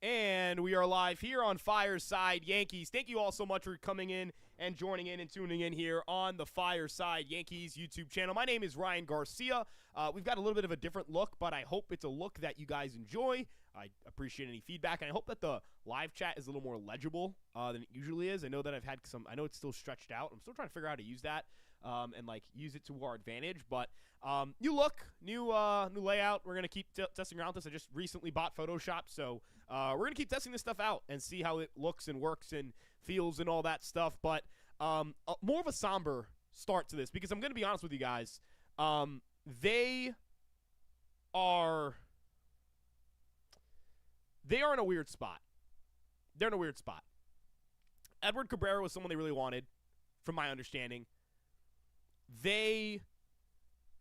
And we are live here on Fireside Yankees. Thank you all so much for coming in and joining in and tuning in here on the Fireside Yankees YouTube channel. My name is Ryan Garcia. We've got a little bit of a different look, but I hope it's a look that you guys enjoy. I appreciate any feedback, and I hope that the live chat is a little more legible than it usually is. I know that I know it's still stretched out. I'm still trying to figure out how to use that and use it to our advantage. But new look, new layout. We're going to keep testing around this. I just recently bought Photoshop, so we're going to keep testing this stuff out and see how it looks and works and feels and all that stuff. But more of a somber start to this, because I'm going to be honest with you guys. They are in a weird spot. They're in a weird spot. Edward Cabrera was someone they really wanted, from my understanding. We'll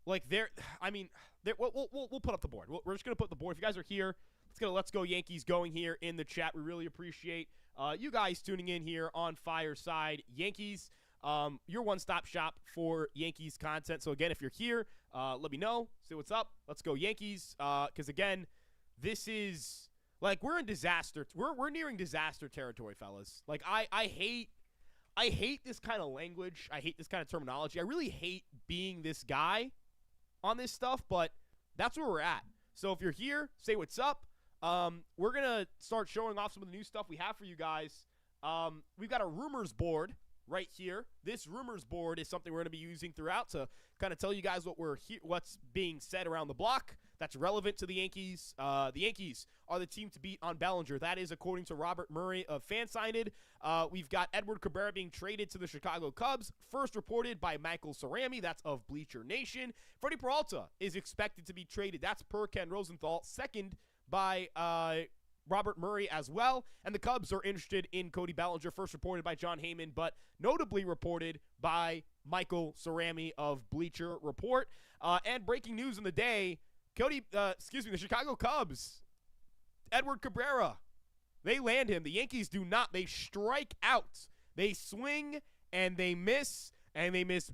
put up the board. We're just going to put the board. If you guys are here, Let's Go Yankees going here in the chat. We really appreciate you guys tuning in here on Fireside Yankees, your one-stop shop for Yankees content. So, again, if you're here, let me know. Say what's up. Let's go Yankees. Because, again, this is – we're in disaster. We're nearing disaster territory, fellas. I hate this kind of language. I hate this kind of terminology. I really hate being this guy on this stuff, but that's where we're at. So if you're here, say what's up. We're going to start showing off some of the new stuff we have for you guys. We've got a rumors board right here. This rumors board is something we're going to be using throughout to kind of tell you guys what's being said around the block that's relevant to the Yankees. The Yankees are the team to beat on Bellinger. That is according to Robert Murray of Fansided. We've got Edward Cabrera being traded to the Chicago Cubs, first reported by Michael Cerami. That's of Bleacher Nation. Freddy Peralta is expected to be traded. That's per Ken Rosenthal. Second by Robert Murray as well. And the Cubs are interested in Cody Bellinger, first reported by John Heyman, but notably reported by Michael Cerami of Bleacher Report. And breaking news in the day, the Chicago Cubs, Edward Cabrera, they land him. The Yankees do not. They strike out. They swing, and they miss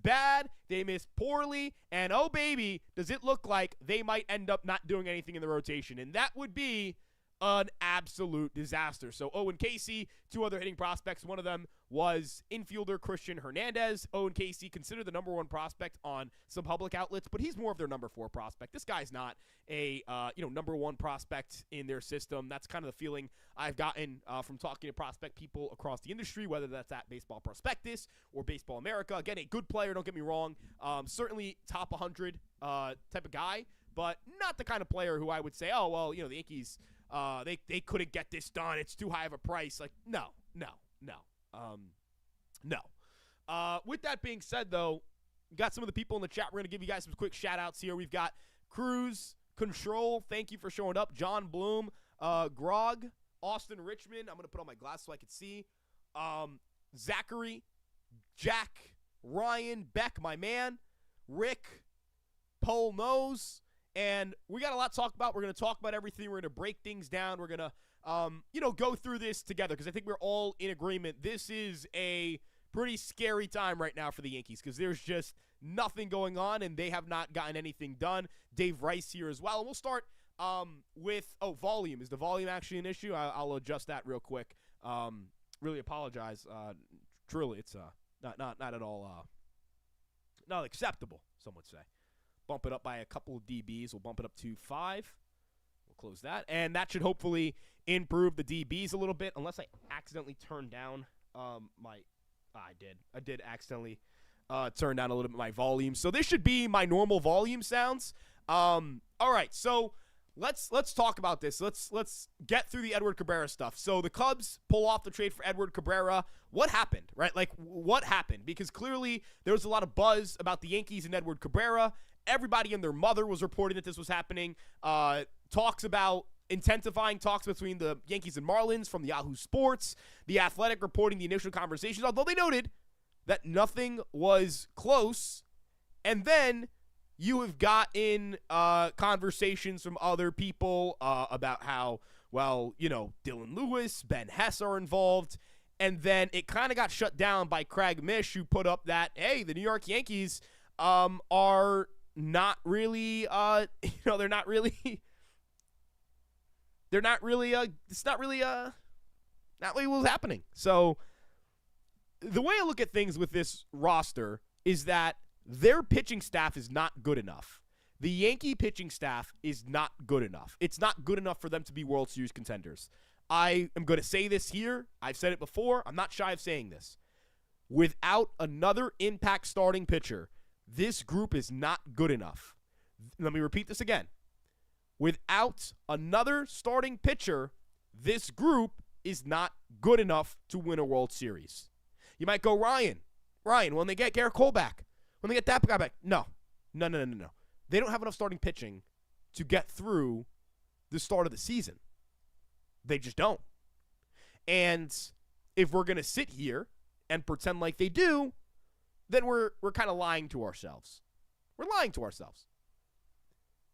bad. They miss poorly, and oh, baby, does it look like they might end up not doing anything in the rotation, and that would be an absolute disaster. So Owen Casey, two other hitting prospects. One of them was infielder Christian Hernandez. Owen Casey, considered the number one prospect on some public outlets, but he's more of their number 4 prospect. This guy's not a number 1 prospect in their system. That's kind of the feeling I've gotten from talking to prospect people across the industry, whether that's at Baseball Prospectus or Baseball America. Again, a good player, don't get me wrong. Certainly top 100 type of guy, but not the kind of player who I would say, oh, well, the Yankees – they couldn't get this done. It's too high of a price. No. With that being said, though, got some of the people in the chat. We're going to give you guys some quick shout-outs here. We've got Cruz Control. Thank you for showing up. John Bloom, Grog, Austin Richmond. I'm going to put on my glasses so I can see. Zachary, Jack, Ryan, Beck, my man, Rick, Pole Nose. And we got a lot to talk about. We're going to talk about everything. We're going to break things down. We're going to, go through this together, because I think we're all in agreement. This is a pretty scary time right now for the Yankees, because there's just nothing going on, and they have not gotten anything done. Dave Rice here as well. And we'll start with volume. Is the volume actually an issue? I'll adjust that real quick. Really apologize. Truly, it's not at all not acceptable, some would say. Bump it up by a couple of dBs. We'll bump it up to 5. We'll close that. And that should hopefully improve the dBs a little bit, unless I accidentally turn down I did accidentally turn down a little bit my volume. So this should be my normal volume sounds. All right, so let's talk about this. Let's get through the Edward Cabrera stuff. So the Cubs pull off the trade for Edward Cabrera. What happened, right? What happened? Because clearly there was a lot of buzz about the Yankees and Edward Cabrera. Everybody and their mother was reporting that this was happening. Talks about intensifying talks between the Yankees and Marlins from the Yahoo Sports. The Athletic reporting the initial conversations, although they noted that nothing was close. And then you have gotten conversations from other people about how, Dylan Lewis, Ben Hess are involved. And then it kind of got shut down by Craig Mish, who put up that, hey, the New York Yankees are not really, they're they're not really it's not really what was happening. So the way I look at things with this roster is that their pitching staff is not good enough. The Yankee pitching staff is not good enough. It's not good enough for them to be World Series contenders. I am going to say this here. I've said it before. I'm not shy of saying this. Without another impact starting pitcher, this group is not good enough. Let me repeat this again. Without another starting pitcher, this group is not good enough to win a World Series. You might go, Ryan, when they get Garrett Cole back, when they get that guy back. No. They don't have enough starting pitching to get through the start of the season. They just don't. And if we're going to sit here and pretend like they do, then we're kind of lying to ourselves. We're lying to ourselves.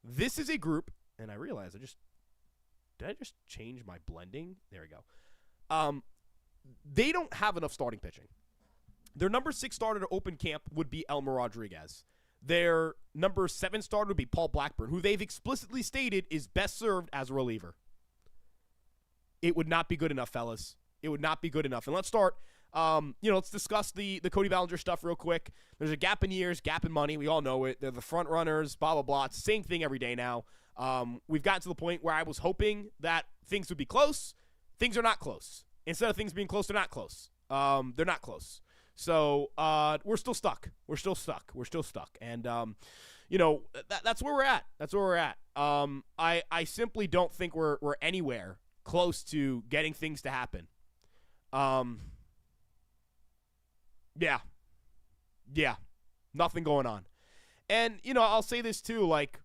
This is a group, and I realize did I just change my blending? There we go. They don't have enough starting pitching. Their number 6 starter to open camp would be Elmer Rodriguez. Their number 7 starter would be Paul Blackburn, who they've explicitly stated is best served as a reliever. It would not be good enough, fellas. It would not be good enough. And let's start, let's discuss the Cody Bellinger stuff real quick. There's a gap in years, gap in money. We all know it. They're the front runners, blah, blah, blah. It's the same thing every day now. We've gotten to the point where I was hoping that things would be close. Things are not close. Instead of things being close, they're not close. They're not close. So we're still stuck. And, that's where we're at. I simply don't think we're anywhere close to getting things to happen. Yeah. Nothing going on. And, I'll say this too, like,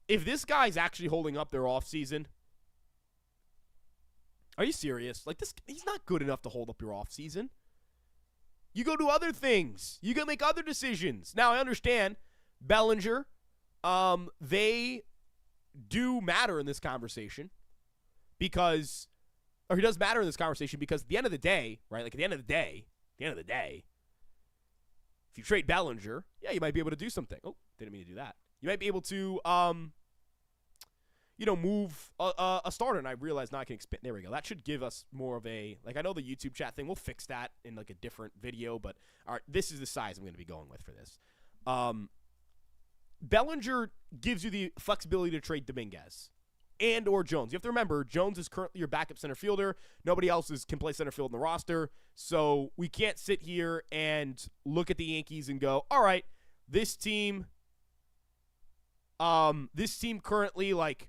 if this guy's actually holding up their offseason, are you serious? Like, he's not good enough to hold up your offseason. You go do other things. You can make other decisions. Now, I understand Bellinger, they do matter in this conversation because he does matter in this conversation because at the end of the day, right, like at the end of the day, if you trade Bellinger, yeah, you might be able to do something. Oh, didn't mean to do that. You might be able to, move a starter, and I realize now I can expand. There we go. That should give us more of a, like, I know the YouTube chat thing. We'll fix that in, like, a different video, but all right, this is the size I'm going to be going with for this. Bellinger gives you the flexibility to trade Dominguez and or Jones. You have to remember, Jones is currently your backup center fielder. Nobody else can play center field in the roster, so we can't sit here and look at the Yankees and go, all right, this team currently, like,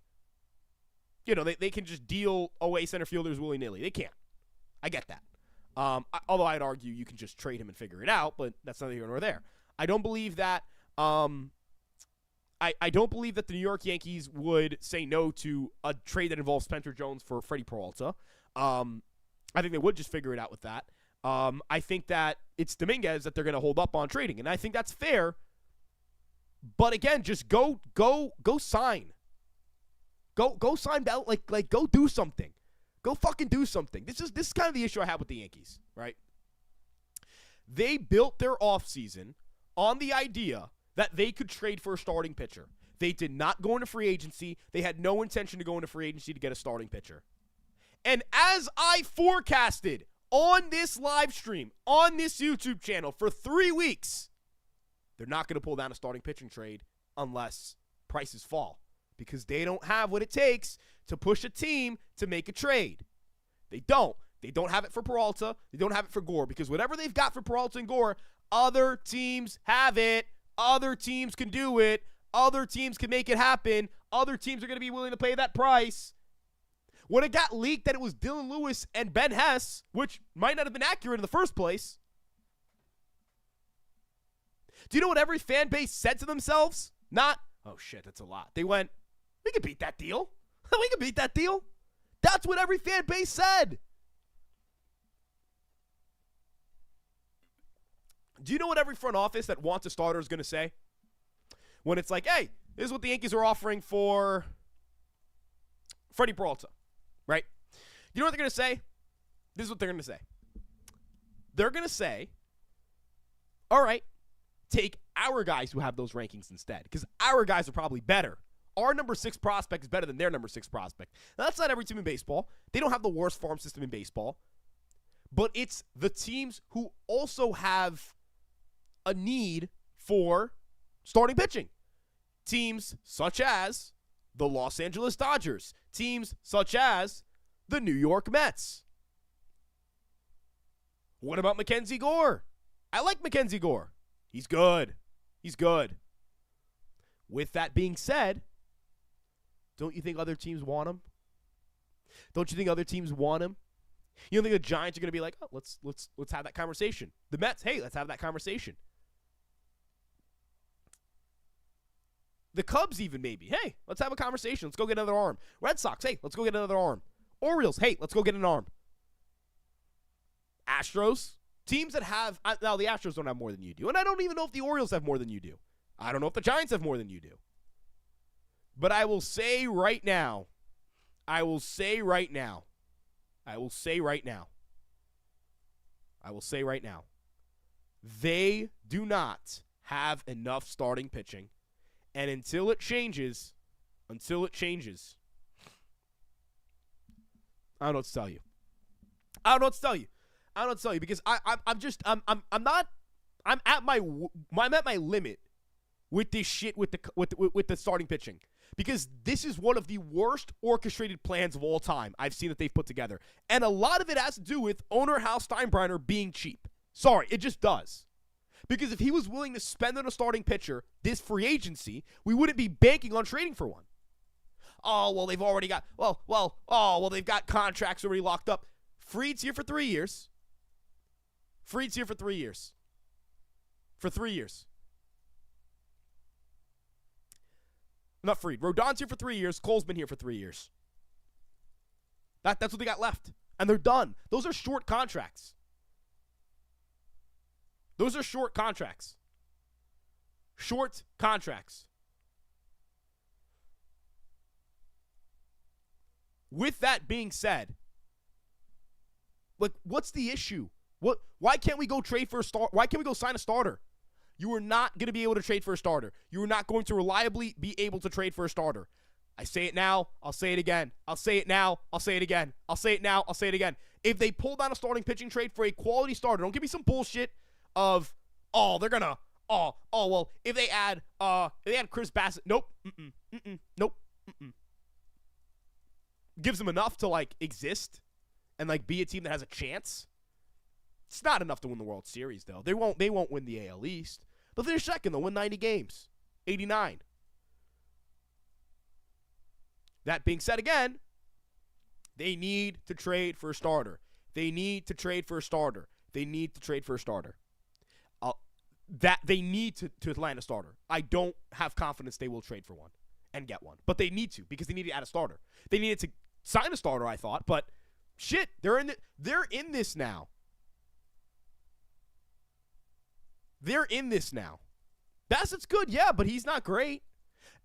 they can just deal away center fielders willy-nilly. They can't. I get that. Although I'd argue you can just trade him and figure it out, but that's neither here nor there. I don't believe that I don't believe that the New York Yankees would say no to a trade that involves Spencer Jones for Freddy Peralta. I think they would just figure it out with that. I think that it's Dominguez that they're going to hold up on trading, and I think that's fair. But again, just go sign. Go sign Bell. Like go do something. Go fucking do something. This is kind of the issue I have with the Yankees, right? They built their offseason on the idea that they could trade for a starting pitcher. They did not go into free agency. They had no intention to go into free agency to get a starting pitcher. And as I forecasted on this live stream, on this YouTube channel for 3 weeks, they're not going to pull down a starting pitching trade unless prices fall. Because they don't have what it takes to push a team to make a trade. They don't. They don't have it for Peralta. They don't have it for Gore. Because whatever they've got for Peralta and Gore, other teams have it. Other teams can do it. Other teams can make it happen. Other teams are going to be willing to pay that price. When it got leaked that it was Dylan Lewis and Ben Hess, which might not have been accurate in the first place, do you know what every fan base said to themselves? Not, oh shit, that's a lot. They went, we can beat that deal. We can beat that deal. That's what every fan base said. Do you know what every front office that wants a starter is going to say? When it's like, hey, this is what the Yankees are offering for Freddy Peralta, right? You know what they're going to say? This is what they're going to say. They're going to say, all right, take our guys who have those rankings instead, because our guys are probably better our number 6 prospect is better than their number 6 prospect. Now, that's not every team in baseball. They don't have the worst farm system in baseball. But it's the teams who also have a need for starting pitching. Teams such as the Los Angeles Dodgers. Teams such as the New York Mets. What about Mackenzie Gore? I like Mackenzie Gore. He's good. He's good. With that being said, don't you think other teams want him? Don't you think other teams want him? You don't think the Giants are going to be like, oh, let's have that conversation. The Mets, hey, let's have that conversation. The Cubs even maybe, hey, let's have a conversation. Let's go get another arm. Red Sox, hey, let's go get another arm. Orioles, hey, let's go get an arm. Astros, teams that have, now the Astros don't have more than you do. And I don't even know if the Orioles have more than you do. I don't know if the Giants have more than you do. But I will say right now, they do not have enough starting pitching. And until it changes, I don't know what to tell you. I'm at my limit with this shit with the starting pitching. Because this is one of the worst orchestrated plans of all time I've seen that they've put together. And a lot of it has to do with owner Hal Steinbrenner being cheap. Sorry, it just does. Because if he was willing to spend on a starting pitcher this free agency, we wouldn't be banking on trading for one. Oh, well, they've already got, they've got contracts already locked up. Fried's here for 3 years. For 3 years. Not Fried. Rodon's here for 3 years. Cole's been here for 3 years. That's what they got left. And they're done. Those are short contracts. Short contracts. With that being said, like, what's the issue? Why can't we go trade for a start? Why can't we go sign a starter? You are not going to be able to trade for a starter. You are not going to reliably be able to trade for a starter. I say it now. I'll say it again. I'll say it now. I'll say it again. I'll say it now. I'll say it again. If they pull down a starting pitching trade for a quality starter, don't give me some bullshit of, if they add Chris Bassett, nope, nope. Gives them enough to, like, exist and, like, be a team that has a chance. It's not enough to win the World Series, though. They won't win the AL East. They'll finish second. They'll win 90 games. 89. That being said again, they need to trade for a starter. They need to land a starter. I don't have confidence they will trade for one and get one. But they need to, because they need to add a starter. They needed to sign a starter, I thought, but shit, they're in this now. Bassett's good, yeah, but he's not great.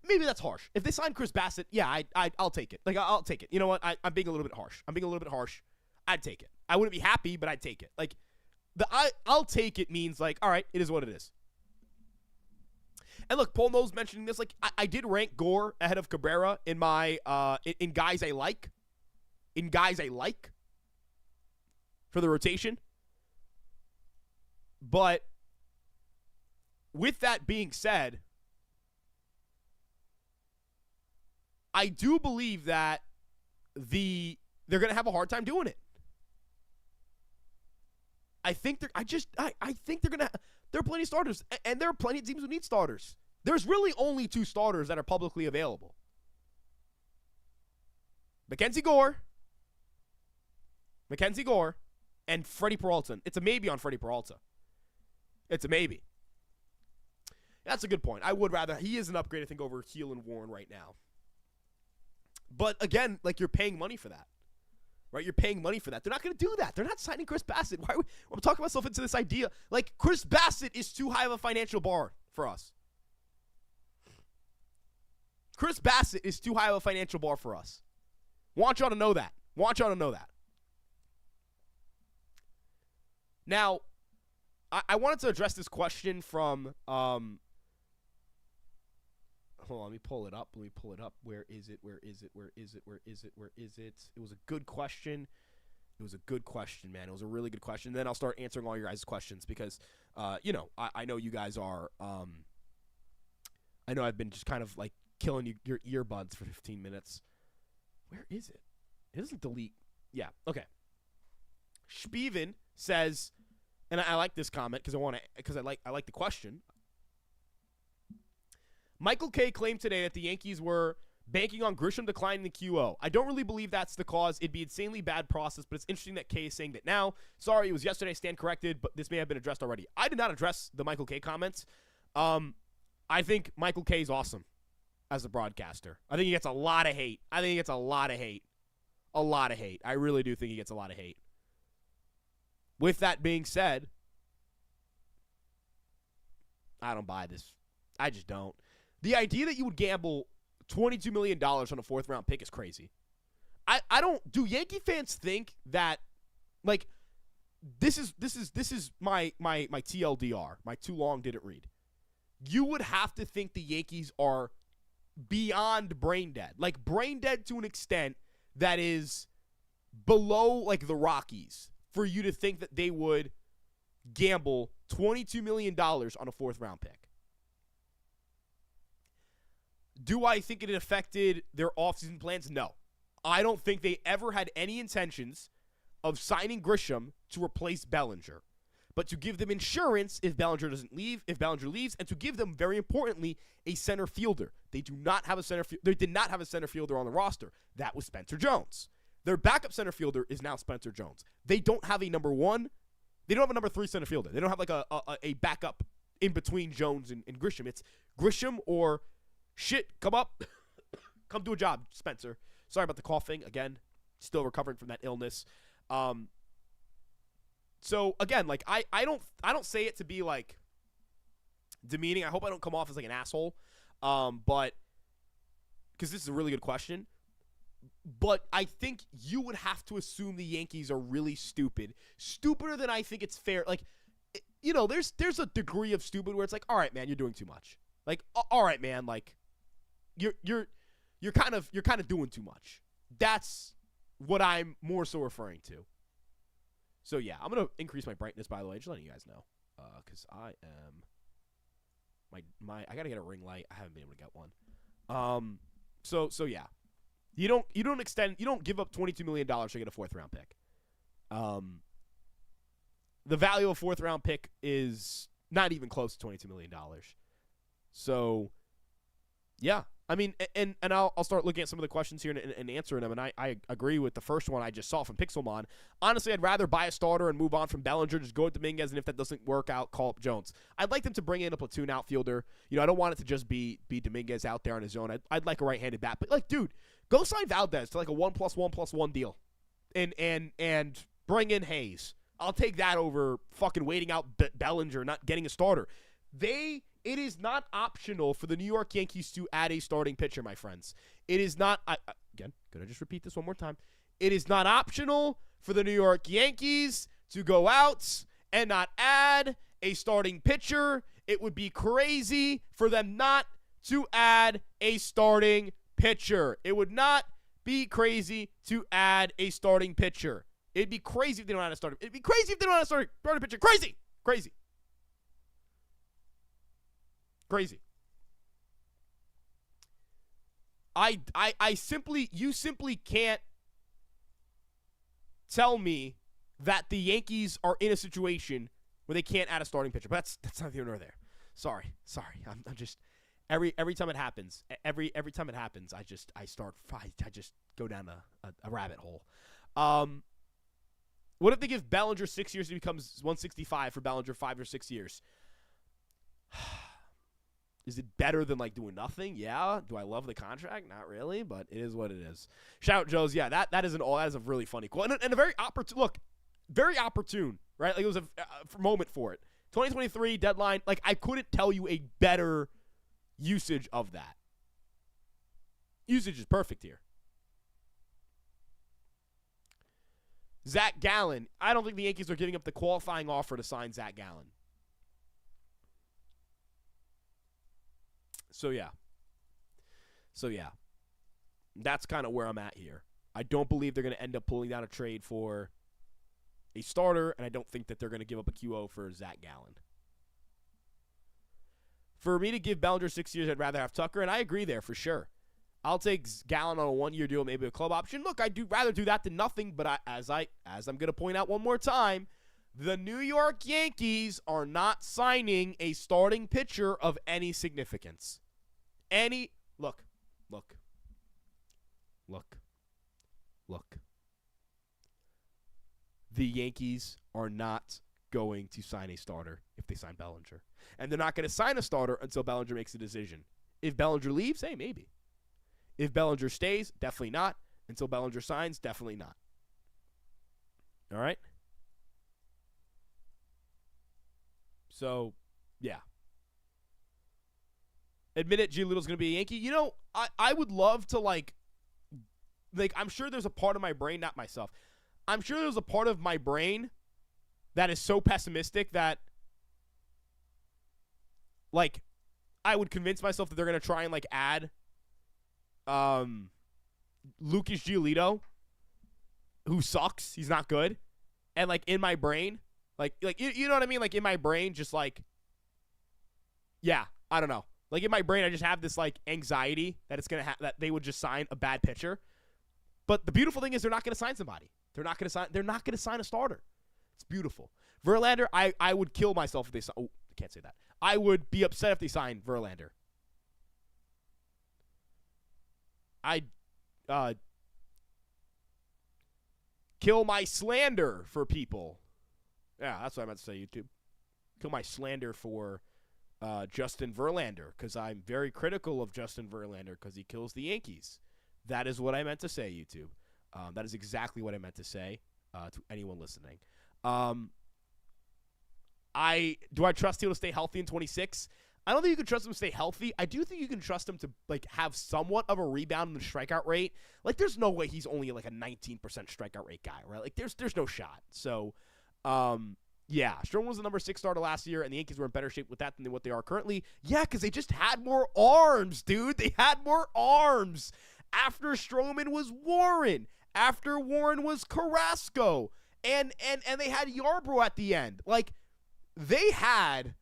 Maybe that's harsh. If they sign Chris Bassett, yeah, I'll take it. Like, I'll take it. You know what? I'm being a little bit harsh. I'd take it. I wouldn't be happy, but I'd take it. Like, I'll take it means, like, all right, it is what it is. And look, Paul No's mentioning this. Like, I did rank Gore ahead of Cabrera in my in guys I like. For the rotation. But with that being said, I do believe that they're going to have a hard time doing it. I think they're going to. There are plenty of starters, and there are plenty of teams who need starters. There's really only 2 starters that are publicly available: Mackenzie Gore, and Freddy Peralta. It's a maybe on Freddy Peralta. It's a maybe. That's a good point. I would rather. He is an upgrade, I think, over Heel and Warren right now. But again, like, you're paying money for that. Right? You're paying money for that. They're not going to do that. They're not signing Chris Bassett. I'm talking myself into this idea. Like, Chris Bassett is too high of a financial bar for us. Want y'all to know that. Now, I wanted to address this question from, Hold on, let me pull it up. Where is it? It was a good question. It was a good question, man. It was a really good question. Then I'll start answering all your guys' questions because, I know you guys are. I know I've been just kind of like killing your earbuds for 15 minutes. Where is it? It doesn't delete. Yeah. Okay. Spiven says, and I like this comment because I like the question. Michael K. claimed today that the Yankees were banking on Grisham declining the QO. I don't really believe that's the cause. It'd be insanely bad process, but it's interesting that K is saying that now. Sorry, it was yesterday. Stand corrected, but this may have been addressed already. I did not address the Michael K. comments. I think Michael K. is awesome as a broadcaster. I think he gets a lot of hate. A lot of hate. I really do think he gets a lot of hate. With that being said, I don't buy this. I just don't. The idea that you would gamble $22 million on a fourth-round pick is crazy. I don't. Do Yankee fans think that, like, this is my TLDR, my too long didn't read. You would have to think the Yankees are beyond brain dead, like brain dead to an extent that is below like the Rockies, for you to think that they would gamble $22 million on a fourth-round pick. Do I think it affected their offseason plans? No. I don't think they ever had any intentions of signing Grisham to replace Bellinger, but to give them insurance if Bellinger leaves, and to give them, very importantly, a center fielder. They do not have a center fielder. They did not have a center fielder on the roster. That was Spencer Jones. Their backup center fielder is now Spencer Jones. They don't have a number one. They don't have a number three center fielder. They don't have like a backup in between Jones and Grisham. It's Grisham or shit, come up. Come do a job, Spencer. Sorry about the coughing. Again, still recovering from that illness. So again, like I don't say it to be like demeaning. I hope I don't come off as like an asshole. But because this is a really good question. But I think you would have to assume the Yankees are really stupid. Stupider than I think it's fair. Like, you know, there's a degree of stupid where it's like, all right, man, you're doing too much. Like, all right, man, like you're kind of doing too much. That's what I'm more so referring to. So yeah, I'm gonna increase my brightness, by the way, just letting you guys know, because I am I gotta get a ring light. I haven't been able to get one. So yeah, you don't give up $22 million to get a fourth round pick. The value of a fourth round pick is not even close to $22 million. So yeah. I mean, and I'll start looking at some of the questions here and answering them, and I agree with the first one I just saw from Pixelmon. Honestly, I'd rather buy a starter and move on from Bellinger, just go with Dominguez, and if that doesn't work out, call up Jones. I'd like them to bring in a platoon outfielder. You know, I don't want it to just be Dominguez out there on his own. I'd like a right-handed bat. But, like, dude, go sign Valdez to, like, a 1+1+1 deal and bring in Hayes. I'll take that over fucking waiting out Bellinger, not getting a starter. It is not optional for the New York Yankees to add a starting pitcher, my friends. It is not, again, going to just repeat this one more time. It is not optional for the New York Yankees to go out and not add a starting pitcher. It would be crazy for them not to add a starting pitcher. It would not be crazy to add a starting pitcher. It'd be crazy if they don't add a starting. It'd be crazy if they don't add a starting pitcher. Crazy. You simply can't tell me that the Yankees are in a situation where they can't add a starting pitcher. But that's not here nor there. Sorry. I'm just every time it happens, every time it happens, I just go down a rabbit hole. What if they give Bellinger 6 years and he becomes 165 for Bellinger 5 or 6 years? Is it better than, like, doing nothing? Yeah. Do I love the contract? Not really, but it is what it is. Shout out, Joe's. Yeah, that is a really funny quote. And a very opportune, right? Like, it was a moment for it. 2023 deadline, like, I couldn't tell you a better usage of that. Usage is perfect here. Zach Gallen. I don't think the Yankees are giving up the qualifying offer to sign Zach Gallen. So, yeah. So, yeah, that's kind of where I'm at here. I don't believe they're going to end up pulling down a trade for a starter, and I don't think that they're going to give up a QO for Zach Gallen. For me to give Bellinger 6 years, I'd rather have Tucker, and I agree there for sure. I'll take Gallen on a 1-year deal, maybe a club option. Look, I'd rather do that than nothing, but as I'm going to point out one more time, the New York Yankees are not signing a starting pitcher of any significance. Look. The Yankees are not going to sign a starter if they sign Bellinger. And they're not going to sign a starter until Bellinger makes a decision. If Bellinger leaves, hey, maybe. If Bellinger stays, definitely not. Until Bellinger signs, definitely not. All right? So, yeah. Admit it, Giolito's going to be a Yankee. You know, I would love to, like, I'm sure there's a part of my brain, not myself. I'm sure there's a part of my brain that is so pessimistic that, like, I would convince myself that they're going to try and, like, add Lucas Giolito, who sucks. He's not good. And, like, in my brain, like you know what I mean? Like, in my brain, just, like, yeah, I don't know. Like, in my brain, I just have this, like, anxiety that it's going to that they would just sign a bad pitcher. But the beautiful thing is they're not going to sign somebody. They're not going to sign a starter. It's beautiful. Verlander, I would kill myself if they sign. Oh, I can't say that. I would be upset if they signed Verlander. I'd kill my slander for people. Yeah, that's what I meant to say, YouTube. Kill my slander for Justin Verlander, because I'm very critical of Justin Verlander because he kills the Yankees. That is what I meant to say, YouTube. That is exactly what I meant to say to anyone listening. Do I trust him to stay healthy in 26? I don't think you can trust him to stay healthy. I do think you can trust him to, like, have somewhat of a rebound in the strikeout rate. Like, there's no way he's only like a 19% strikeout rate guy, right? Like, there's no shot. So, yeah, Sherman was the number 6 starter last year, and the Yankees were in better shape with that than what they are currently. Yeah, because they just had more arms, dude. They had more arms. After Stroman was Warren. After Warren was Carrasco. And they had Yarbrough at the end. Like, they had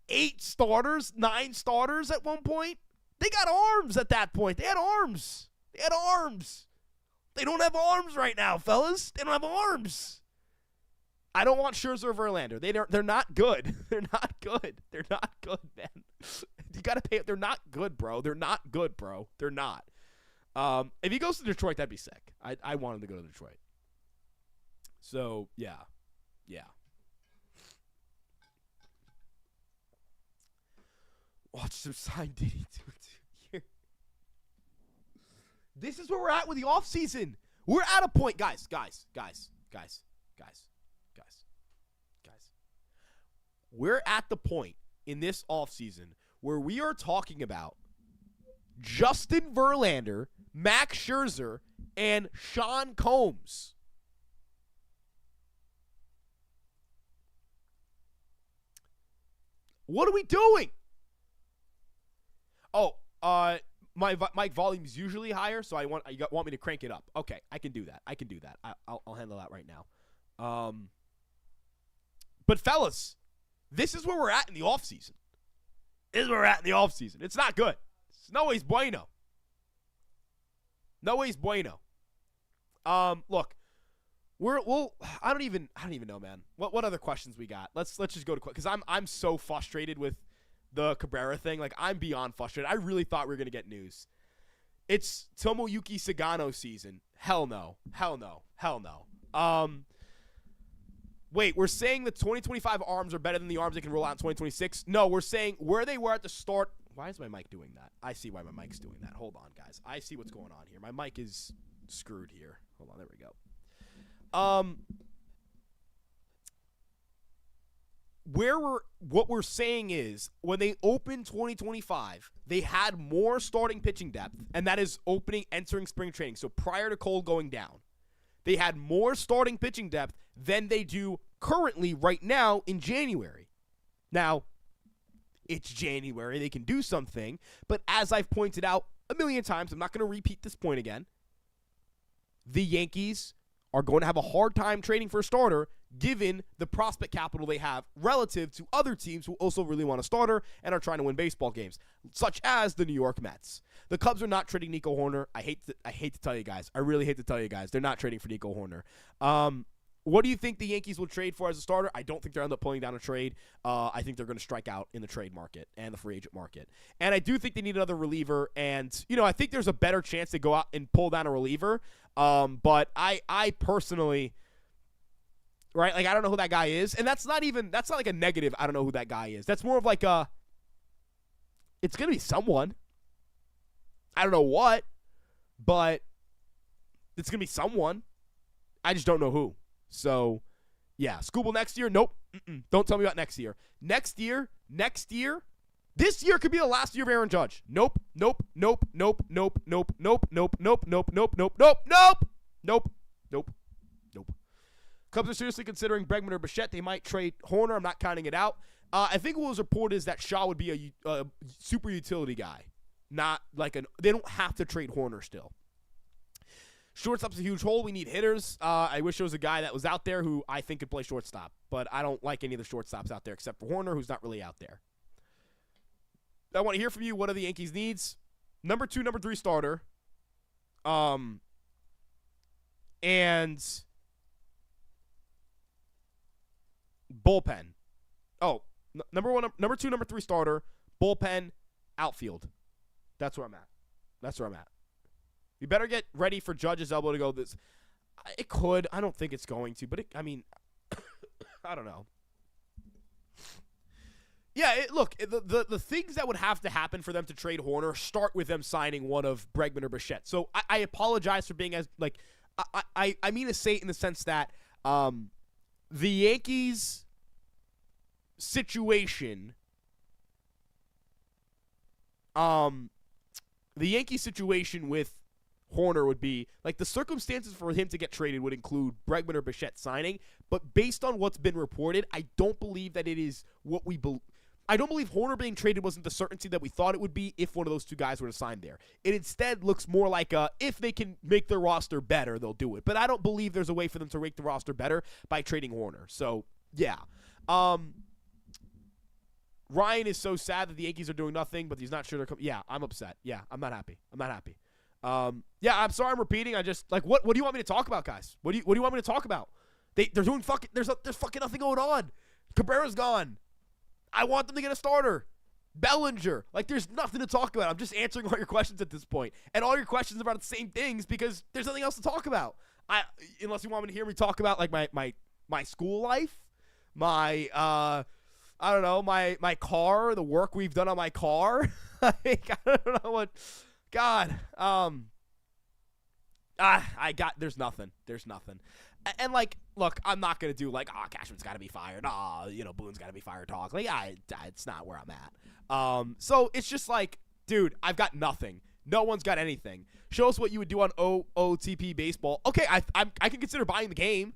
8 starters, 9 starters at one point. They got arms at that point. They had arms. They don't have arms right now, fellas. They don't have arms. I don't want Scherzer or Verlander. They're not good. They're not good. They're not good, man. You got to pay. They're not good, bro. They're not good, bro. They're not. If he goes to Detroit, that'd be sick. I want him to go to Detroit. So, yeah. Watch some sign Diddy here. This is where we're at with the offseason. We're at a point, guys. We're at the point in this offseason where we are talking about Justin Verlander, Max Scherzer, and Sean Combs. What are we doing? Oh, my mic volume is usually higher, so you want me to crank it up. Okay, I can do that. I'll handle that right now. But fellas, this is where we're at in the offseason. It's not good. It's no ways bueno. Look, I don't even know, man. What other questions we got? Let's just go to because I'm so frustrated with the Cabrera thing. Like, I'm beyond frustrated. I really thought we were gonna get news. It's Tomoyuki Sagano season. Hell no. Wait, we're saying the 2025 arms are better than the arms they can roll out in 2026? No, we're saying where they were at the start. Why is my mic doing that? I see why my mic's doing that. Hold on, guys. I see what's going on here. My mic is screwed here. Hold on, there we go. What we're saying is when they opened 2025, they had more starting pitching depth, and that is entering spring training. So prior to Cole going down, they had more starting pitching depth than they do currently right now in January. Now, it's January. They can do something. But as I've pointed out a million times. I'm not going to repeat this point again. The Yankees are going to have a hard time trading for a starter given the prospect capital they have relative to other teams who also really want a starter and are trying to win baseball games, such as the New York Mets. The Cubs are not trading Nico Hoerner. I hate to tell you guys. I really hate to tell you guys. They're not trading for Nico Hoerner. What do you think the Yankees will trade for as a starter? I don't think they'll end up pulling down a trade. I think they're going to strike out in the trade market and the free agent market. And I do think they need another reliever. And, I think there's a better chance to go out and pull down a reliever. But I personally, right, like I don't know who that guy is. And that's not like a negative, I don't know who that guy is. That's more of like it's going to be someone. I don't know what, but it's going to be someone. I just don't know who. So, yeah. Scooble next year? Nope. Don't tell me about next year. Next year? This year could be the last year of Aaron Judge. Nope. Cubs are seriously considering Bregman or Bichette. They might trade Hoerner. I'm not counting it out. I think what was reported is that Shaw would be a super utility guy. Not like they don't have to trade Hoerner still. Shortstop's a huge hole. We need hitters. I wish there was a guy that was out there who I think could play shortstop, but I don't like any of the shortstops out there except for Hoerner, who's not really out there. I want to hear from you. What are the Yankees' needs? Number 2, number 3 starter. And bullpen. Oh, number 2, number 3 starter, bullpen, outfield. That's where I'm at. You better get ready for Judge's elbow to go this. It could. I don't think it's going to, but I don't know. Yeah, the things that would have to happen for them to trade Hoerner start with them signing one of Bregman or Bichette. So I apologize for being as, like, I mean to say it in the sense that the Yankees situation, with Hoerner would be, like, the circumstances for him to get traded would include Bregman or Bichette signing, but based on what's been reported, I don't believe that it is what we believe. I don't believe Hoerner being traded wasn't the certainty that we thought it would be if one of those two guys were to sign there. It instead looks more like if they can make their roster better, they'll do it. But I don't believe there's a way for them to make the roster better by trading Hoerner. So, yeah. Ryan is so sad that the Yankees are doing nothing, but he's not sure they're coming. Yeah, I'm upset. Yeah, I'm not happy. Yeah, I'm sorry I'm repeating. I just, like, what do you want me to talk about, guys? What do you want me to talk about? They're doing fucking, there's fucking nothing going on. Cabrera's gone. I want them to get a starter. Bellinger. Like, there's nothing to talk about. I'm just answering all your questions at this point. And all your questions are about the same things because there's nothing else to talk about. Unless you want me to hear me talk about, like, my school life, my, I don't know, my car, the work we've done on my car. Like, I don't know what, God, there's nothing. And, like, look, I'm not going to do, like, Cashman's got to be fired. Boone's got to be fired talk. Like, it's not where I'm at. So it's just like, dude, I've got nothing. No one's got anything. Show us what you would do on OOTP baseball. Okay, I can consider buying the game,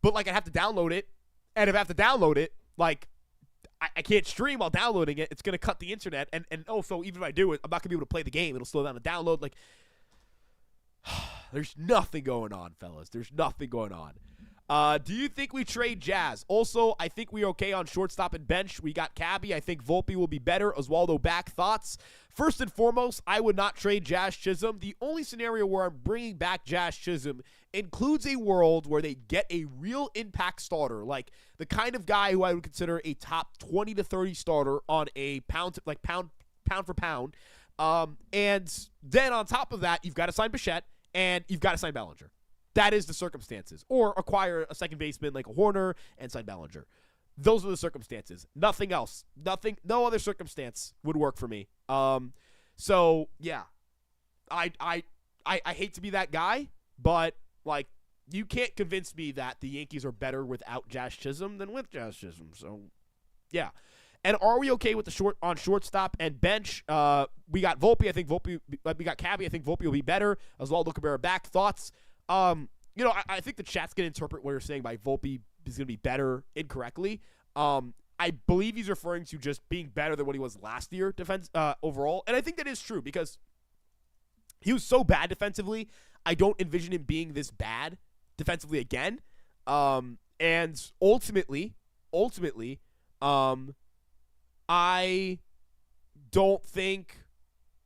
but, like, I'd have to download it. And if I have to download it, like, I can't stream while downloading it. It's going to cut the internet. And also, even if I do it, I'm not going to be able to play the game. It'll slow down the download. Like, there's nothing going on, fellas. There's nothing going on. Do you think we trade Jazz? Also, I think we're okay on shortstop and bench. We got Cabby. I think Volpe will be better. Oswaldo back. Thoughts? First and foremost, I would not trade Jazz Chisum. The only scenario where I'm bringing back Jazz Chisum includes a world where they get a real impact starter, like the kind of guy who I would consider a top 20 to 30 starter on a pound for pound. And then on top of that, you've got to sign Bichette and you've got to sign Bellinger. That is the circumstances. Or acquire a second baseman like a Hoerner and sign Bellinger. Those are the circumstances. Nothing else. No other circumstance would work for me. So yeah. I hate to be that guy, but, like, you can't convince me that the Yankees are better without Jazz Chisum than with Jazz Chisum. So yeah. And are we okay with the shortstop and bench? We got Volpe. I think Volpe. We got Cabby. I think Volpe will be better. Oswaldo Cabrera back. Thoughts? I think the chat's going to interpret what you're saying by Volpe is going to be better incorrectly. I believe he's referring to just being better than what he was last year defense overall. And I think that is true because He was so bad defensively. I don't envision him being this bad defensively again. And ultimately, I don't think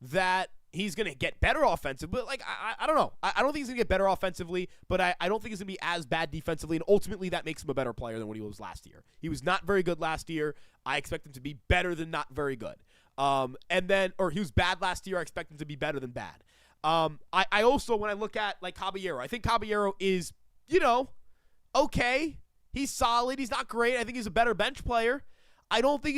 that he's going to get better offensively. But, like, I don't know. I don't think he's going to get better offensively, but I don't think he's going to be as bad defensively, and ultimately that makes him a better player than what he was last year. He was not very good last year. I expect him to be better than not very good. Or he was bad last year. I expect him to be better than bad. I also, when I look at, like, Cabrero, I think Cabrero is, okay. He's solid. He's not great. I think he's a better bench player. I don't think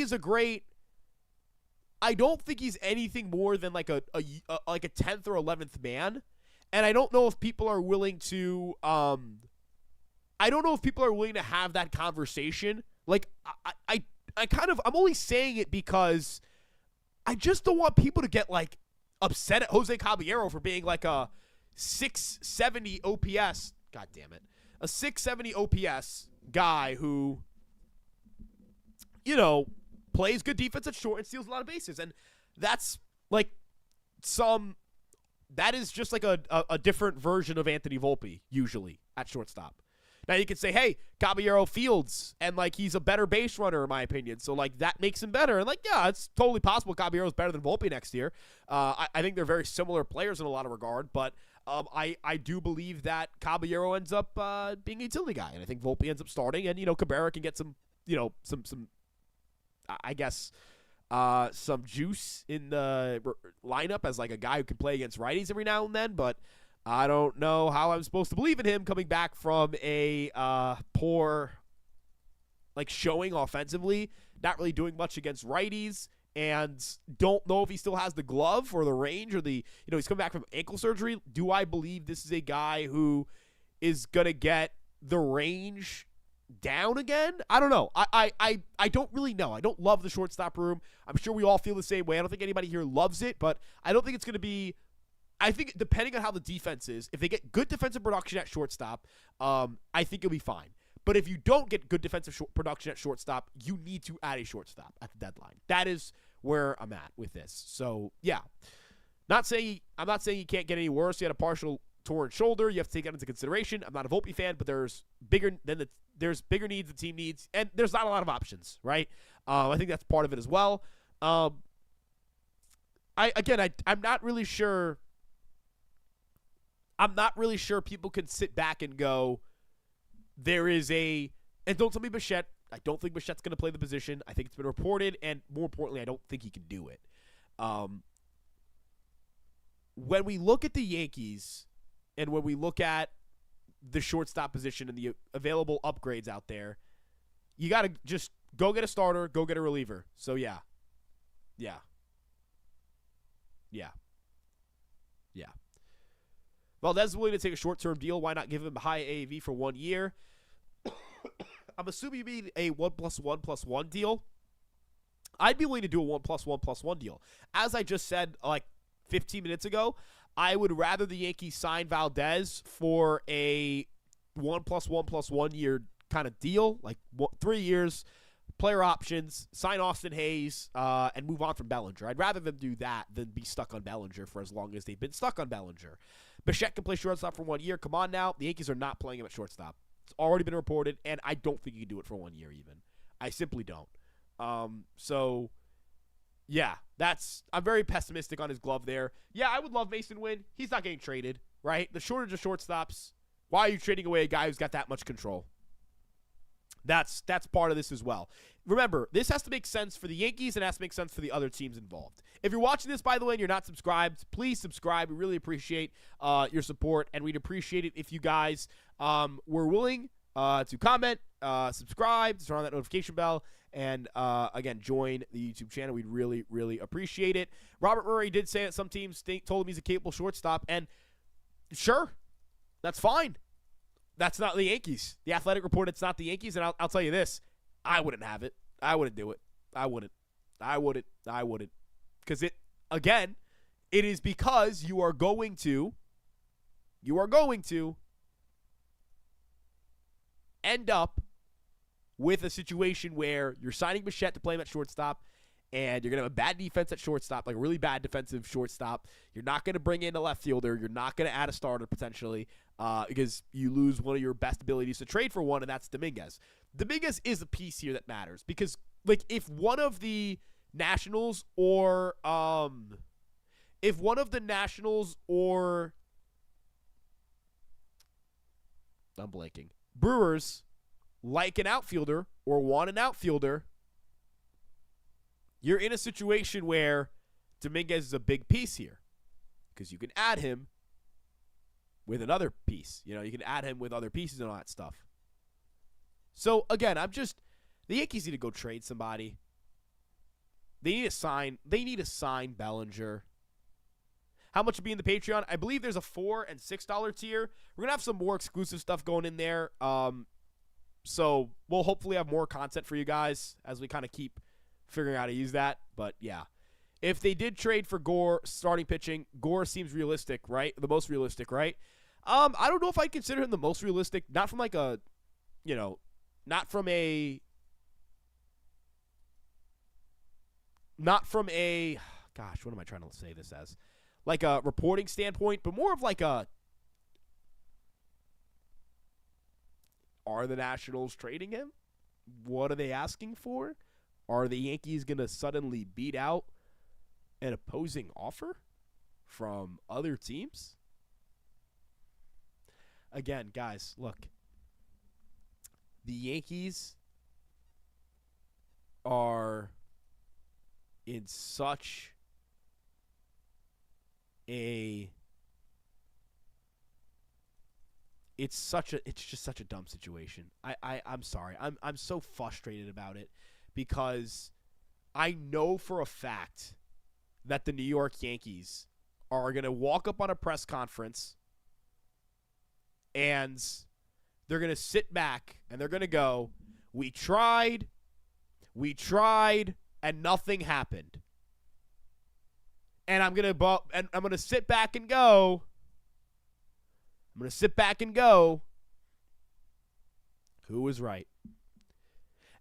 he's anything more than like a 10th or 11th man. And I don't know if people are willing to have that conversation. Like, I'm only saying it because I just don't want people to get, like, upset at Jose Cabrero for being like a 670 OPS. God damn it. A 670 OPS guy who, plays good defense at short and steals a lot of bases. And that's like that is just like a different version of Anthony Volpe usually at shortstop. Now you could say, hey, Cabrero fields, and, like, he's a better base runner in my opinion. So, like, that makes him better. And, like, yeah, it's totally possible Caballero's better than Volpe next year. I think they're very similar players in a lot of regard, but I do believe that Caballero ends up being a utility guy, and I think Volpe ends up starting, and, Cabrera can get some juice in the lineup as, like, a guy who can play against righties every now and then, but I don't know how I'm supposed to believe in him coming back from a poor, like, showing offensively, not really doing much against righties, and don't know if he still has the glove or the range or he's coming back from ankle surgery. Do I believe this is a guy who is going to get the range down again? I don't know. I don't really know. I don't love the shortstop room. I'm sure we all feel the same way. I don't think anybody here loves it, but I don't think it's going to be – I think depending on how the defense is, if they get good defensive production at shortstop, I think it'll be fine. But if you don't get good defensive production at shortstop, you need to add a shortstop at the deadline. That is where I'm at with this. So, yeah. I'm not saying he can't get any worse. He had a partial torn shoulder. You have to take that into consideration. I'm not a Volpe fan, but there's bigger needs the team needs, and there's not a lot of options, right? I think that's part of it as well. I'm not really sure. I'm not really sure people can sit back and go, and don't tell me Bichette. I don't think Bichette's going to play the position. I think it's been reported, and more importantly, I don't think he can do it. When we look at the Yankees and when we look at the shortstop position and the available upgrades out there, you got to just go get a starter, go get a reliever. So, yeah. Valdez is willing to take a short-term deal. Why not give him a high AAV for 1 year? I'm assuming you mean a 1+1+1 deal. I'd be willing to do a 1+1+1 deal. As I just said, like 15 minutes ago, I would rather the Yankees sign Valdez for a 1+1+1 year kind of deal, like 3 years, player options, sign Austin Hayes, and move on from Bellinger. I'd rather them do that than be stuck on Bellinger for as long as they've been stuck on Bellinger. Bichette can play shortstop for 1 year. Come on now. The Yankees are not playing him at shortstop. It's already been reported, and I don't think you can do it for 1 year even. I simply don't. So, yeah, I'm very pessimistic on his glove there. Yeah, I would love Mason Wynn. He's not getting traded, right? The shortage of shortstops. Why are you trading away a guy who's got that much control? That's part of this as well. Remember, this has to make sense for the Yankees and has to make sense for the other teams involved. If you're watching this, by the way, and you're not subscribed, please subscribe. We really appreciate your support, and we'd appreciate it if you guys were willing to comment, subscribe, turn on that notification bell, and, again, join the YouTube channel. We'd really, really appreciate it. Robert Murray did say that some teams told him he's a capable shortstop, and sure, that's fine. That's not the Yankees. The Athletic reported it's not the Yankees, and I'll tell you this. I wouldn't have it. I wouldn't do it. I wouldn't. Because it is because you are going to end up with a situation where you're signing Bichette to play him at shortstop, and you're going to have a bad defense at shortstop, like a really bad defensive shortstop. You're not going to bring in a left fielder. You're not going to add a starter potentially because you lose one of your best abilities to trade for one, and that's Dominguez. Dominguez is a piece here that matters because, like, if one of the Nationals or I'm blanking. Brewers like an outfielder or want an outfielder, you're in a situation where Dominguez is a big piece here because you can add him with another piece. You know, you can add him with other pieces and all that stuff. So, again, the Yankees need to go trade somebody. They need to sign Bellinger. How much would be in the Patreon? I believe there's a $4 and $6 tier. We're going to have some more exclusive stuff going in there. So we'll hopefully have more content for you guys as we kind of keep figuring out how to use that. But, yeah. If they did trade for Gore starting pitching, Gore seems realistic, right? The most realistic, right? I don't know if I'd consider him the most realistic. Not from like a, you know, not from a, gosh, what am I trying to say this as? Like a reporting standpoint, but more of like a, are the Nationals trading him? What are they asking for? Are the Yankees going to suddenly beat out an opposing offer from other teams? Again, guys, look. The Yankees are in such a it's just such a dumb situation. I'm sorry. I'm so frustrated about it because I know for a fact that the New York Yankees are going to walk up on a press conference and they're going to sit back and they're going to go, we tried, and nothing happened. And I'm going to sit back and go, who was right?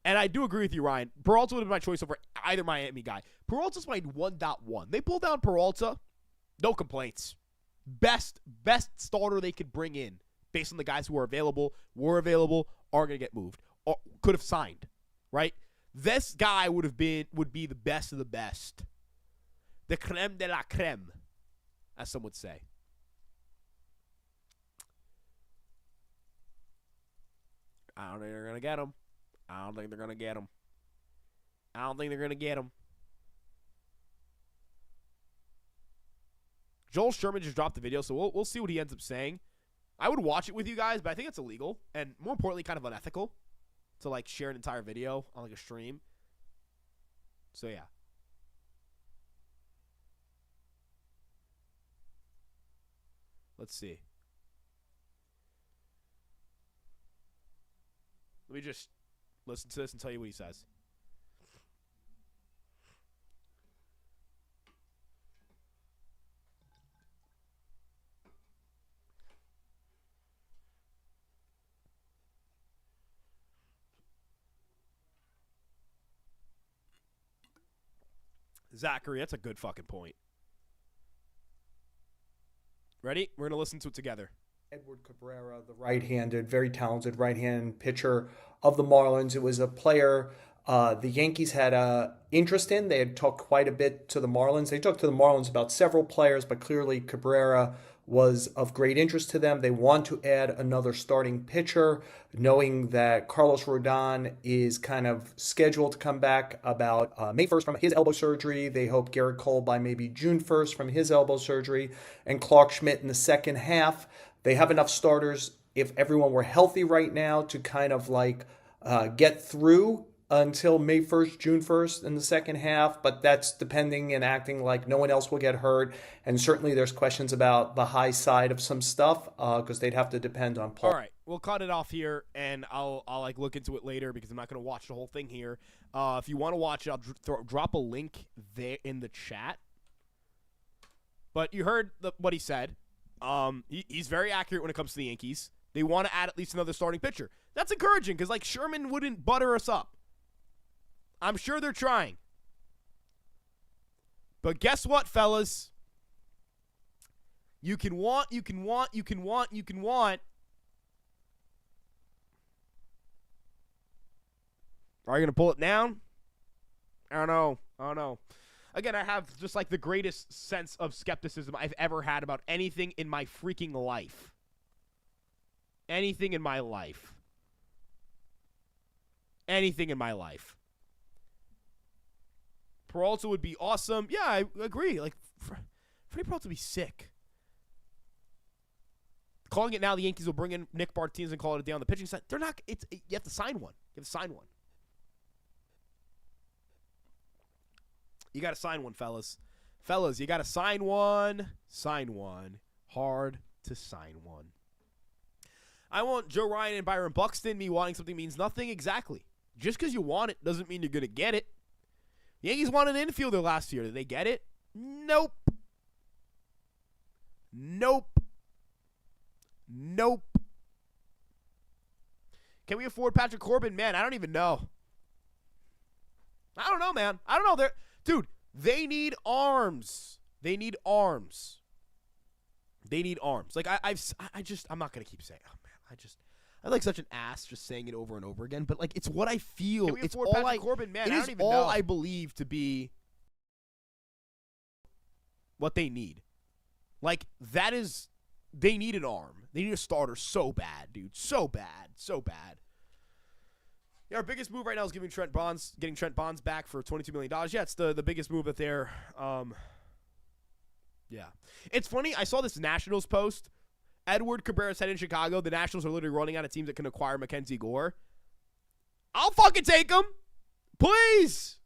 And I do agree with you, Ryan. Peralta would have been my choice over either Miami guy. Peralta's my 1.1. They pulled down Peralta. No complaints. Best starter they could bring in based on the guys who were available, are going to get moved, or could have signed, right? This guy would be the best of the best. The creme de la creme, as some would say. I don't think they're going to get him. Joel Sherman just dropped the video, so we'll see what he ends up saying. I would watch it with you guys, but I think it's illegal and, more importantly, kind of unethical to, like, share an entire video on, like, a stream. So, yeah. Let's see. Let me just listen to this and tell you what he says. Zachary, that's a good fucking point. Ready? We're going to listen to it together. Edward Cabrera, the right-handed, very talented right-hand pitcher of the Marlins. It was a player the Yankees had interest in. They had talked quite a bit to the Marlins. They talked to the Marlins about several players, but clearly Cabrera was of great interest to them. They want to add another starting pitcher, knowing that Carlos Rodon is kind of scheduled to come back about May 1st from his elbow surgery. They hope Garrett Cole by maybe June 1st from his elbow surgery, and Clark Schmidt in the second half. They have enough starters, if everyone were healthy right now, to kind of like get through until May 1st, June 1st in the second half, but that's depending and acting like no one else will get hurt. And certainly there's questions about the high side of some stuff because they'd have to depend on Paul. All right, we'll cut it off here, and I'll like look into it later because I'm not going to watch the whole thing here. If you want to watch it, I'll drop a link there in the chat. But you heard what he said. He's very accurate when it comes to the Yankees. They want to add at least another starting pitcher. That's encouraging because, like, Sherman wouldn't butter us up. I'm sure they're trying. But guess what, fellas? You can want. Are you going to pull it down? I don't know. Again, I have just like the greatest sense of skepticism I've ever had about anything in my freaking life. Anything in my life. Peralta would be awesome. Yeah, I agree. Like, Freddy Peralta would be sick. Calling it now, the Yankees will bring in Nick Martinez and call it a day on the pitching side. They're not. You have to sign one. You got to sign one, fellas. You got to sign one. Hard to sign one. I want Joe Ryan and Byron Buxton. Me wanting something means nothing. Exactly. Just because you want it doesn't mean you're going to get it. The Yankees wanted an infielder last year. Did they get it? Nope. Can we afford Patrick Corbin? Man, I don't even know. I don't know, man. I don't know. Dude, they need arms. Like, I'm not going to keep saying, oh, man, I'm like such an ass just saying it over and over again, but like, it's what I feel. Can we it's afford all Patrick Corbin? Man, it I is don't even all know. I believe to be what they need. Like, they need an arm. They need a starter so bad, dude. So bad. Yeah, our biggest move right now is getting Trent Bonds back for $22 million. Yeah, it's the biggest move that they're yeah. It's funny, I saw this Nationals post. Edward Cabrera's head in Chicago. The Nationals are literally running out of teams that can acquire Mackenzie Gore. I'll fucking take him. Please.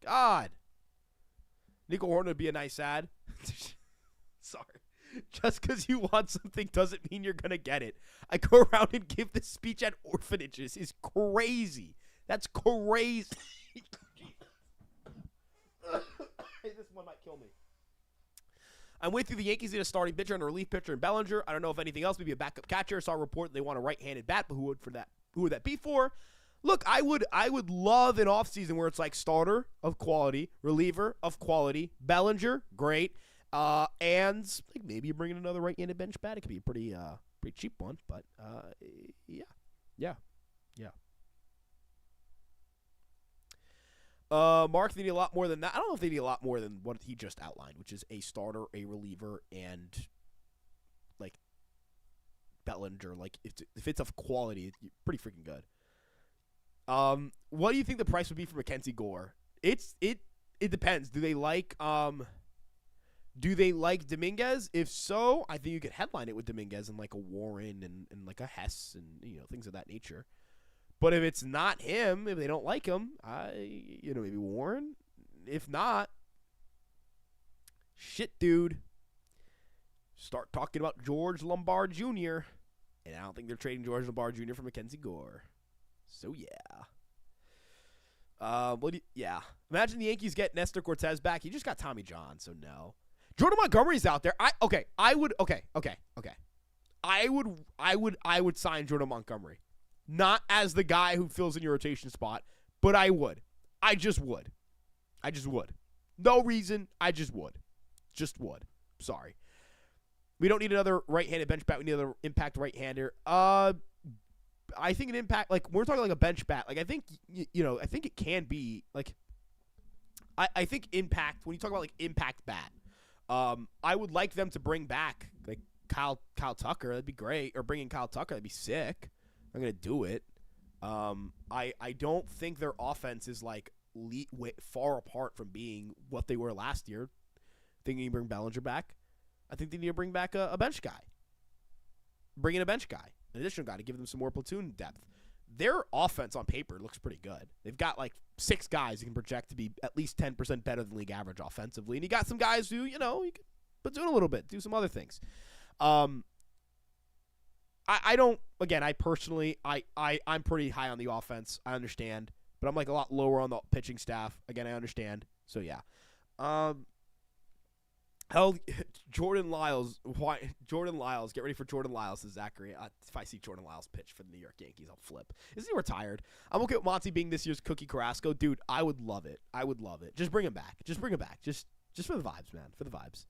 God. Nico Horner would be a nice ad. Sorry. Just because you want something doesn't mean you're going to get it. I go around and give this speech at orphanages is crazy. That's crazy. This one might kill me. I'm with you. The Yankees need a starting pitcher and a relief pitcher in Bellinger. I don't know if anything else. Maybe a backup catcher. Saw a report they want a right-handed bat, but who would that be for? Look, I would love an offseason where it's like starter of quality, reliever of quality, Bellinger, great, and like maybe you bring in another right-handed bench bat. It could be a pretty cheap one, but yeah. Mark, they need a lot more than that. I don't know if they need a lot more than what he just outlined, which is a starter, a reliever, and like Bellinger. Like if it's of quality, it's pretty freaking good. What do you think the price would be for Mackenzie Gore? It depends. Do they like Dominguez? If so, I think you could headline it with Dominguez and like a Warren and like a Hess and things of that nature. But if it's not him, if they don't like him, maybe Warren. If not, shit, dude. Start talking about George Lombard Jr. And I don't think they're trading George Lombard Jr. for Mackenzie Gore. So yeah. Imagine the Yankees get Nestor Cortez back. He just got Tommy John, so no. Jordan Montgomery's out there. I would sign Jordan Montgomery. Not as the guy who fills in your rotation spot, but I would. I just would. No reason. I just would. Sorry. We don't need another right-handed bench bat. We need another impact right-hander. I think an impact, like, we're talking like a bench bat. Like, I think, I think it can be, like, I think impact, when you talk about, like, impact bat, I would like them to bring back, like, Kyle Tucker. That'd be great. Or bring in Kyle Tucker. That'd be sick. I'm going to do it. I don't think their offense is, like, far apart from being what they were last year. Think you bring Bellinger back? I think they need to bring back a bench guy. Bring in a bench guy, an additional guy to give them some more platoon depth. Their offense on paper looks pretty good. They've got like 6 guys who can project to be at least 10% better than league average offensively. And you got some guys who, you can platoon a little bit, do some other things. I don't, again, I personally, I'm pretty high on the offense. I understand. But I'm like a lot lower on the pitching staff. Again, I understand. So, yeah. Hell, Jordan Lyles. Why? Jordan Lyles. Get ready for Jordan Lyles, says Zachary. If I see Jordan Lyles pitch for the New York Yankees, I'll flip. Isn't he retired? I'm okay with Monty being this year's Cookie Carrasco. Dude, I would love it. I would love it. Just bring him back. Just bring him back. Just for the vibes, man. For the vibes.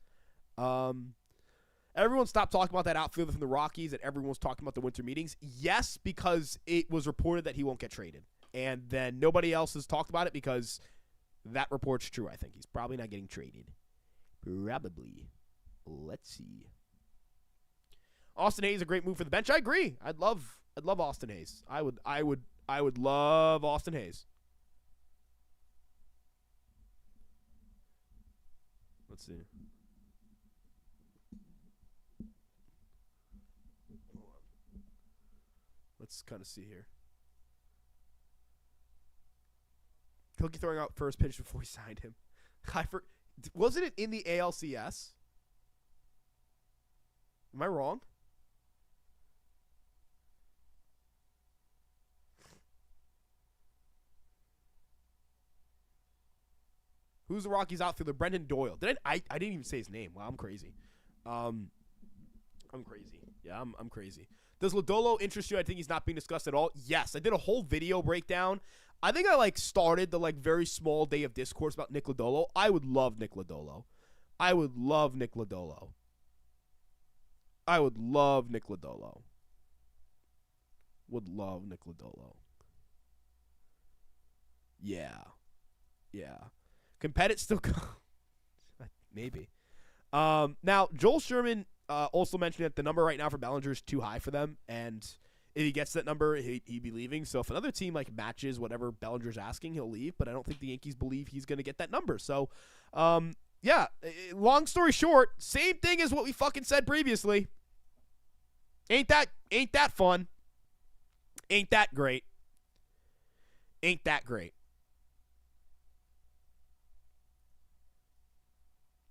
Everyone stopped talking about that outfielder from the Rockies, and everyone's talking about the winter meetings. Yes, because it was reported that he won't get traded. And then nobody else has talked about it because that report's true, I think. He's probably not getting traded. Probably. Let's see. Austin Hayes, a great move for the bench. I agree. I'd love Austin Hayes. I would love Austin Hayes. Let's see. Let's kind of see here. Cookie throwing out first pitch before he signed him. Wasn't it in the ALCS? Am I wrong? Who's the Rockies outfielder? Brendan Doyle. I didn't even say his name. Wow, I'm crazy. I'm crazy. Yeah, I'm crazy. Does Lodolo interest you? I think he's not being discussed at all. Yes, I did a whole video breakdown. I think I started the very small day of discourse about Nick Lodolo. I would love Nick Lodolo. I would love Nick Lodolo. I would love Nick Lodolo. Would love Nick Lodolo. Yeah. Yeah. Competitive still maybe. Now, Joel Sherman also mentioned that the number right now for Bellinger is too high for them, and if he gets that number, he'd be leaving. So if another team matches whatever Bellinger's asking, he'll leave. But I don't think the Yankees believe he's going to get that number. So, yeah. Long story short, same thing as what we fucking said previously. Ain't that fun? Ain't that great? Ain't that great?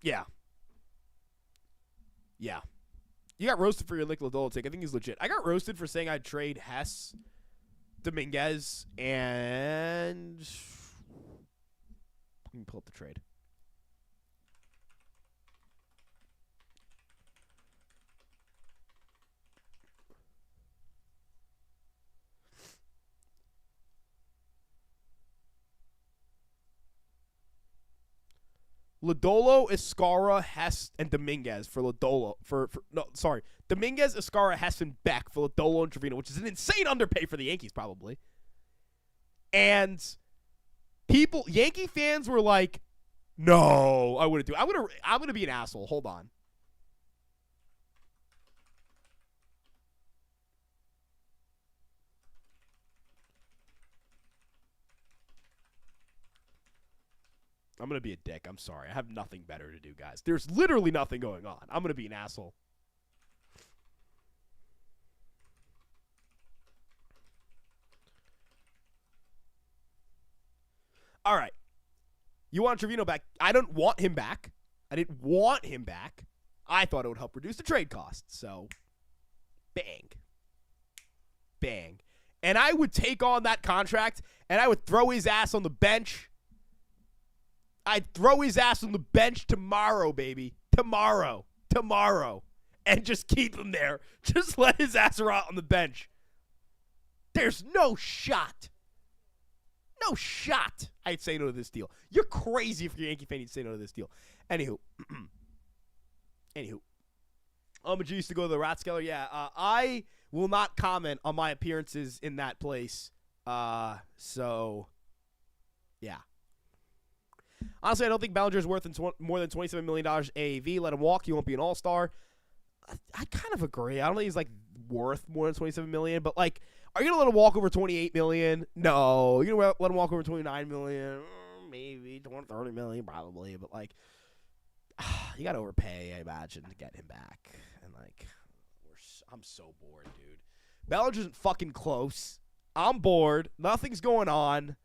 Yeah. Yeah. You got roasted for your Nick Lodolo take. I think he's legit. I got roasted for saying I'd trade Hess, Dominguez, and let me pull up the trade. Lodolo, Escara, Hess, and Dominguez for Lodolo. Dominguez, Escara, Hess, and Beck for Lodolo and Trevino, which is an insane underpay for the Yankees, probably. And Yankee fans were like, no, I wouldn't do it. I'm gonna be an asshole. Hold on. I'm going to be a dick. I'm sorry. I have nothing better to do, guys. There's literally nothing going on. I'm going to be an asshole. All right. You want Trevino back. I don't want him back. I didn't want him back. I thought it would help reduce the trade cost. So, bang. Bang. And I would take on that contract, and I would throw his ass on the bench. I'd throw his ass on the bench tomorrow, baby. Tomorrow. And just keep him there. Just let his ass rot on the bench. There's no shot. No shot I'd say no to this deal. You're crazy if you're a Yankee fan, you'd say no to this deal. Anywho. But you used to go to the Rathskeller. Yeah, I will not comment on my appearances in that place. So, yeah. Honestly, I don't think Bellinger is worth more than $27 million AAV. Let him walk. He won't be an all-star. I kind of agree. I don't think he's worth more than $27 million. But are you gonna let him walk over $28 million? No. You're gonna let him walk over $29 million? Maybe $30 million, probably. But you gotta overpay, I imagine, to get him back. And I'm so bored, dude. Bellinger isn't fucking close. I'm bored. Nothing's going on.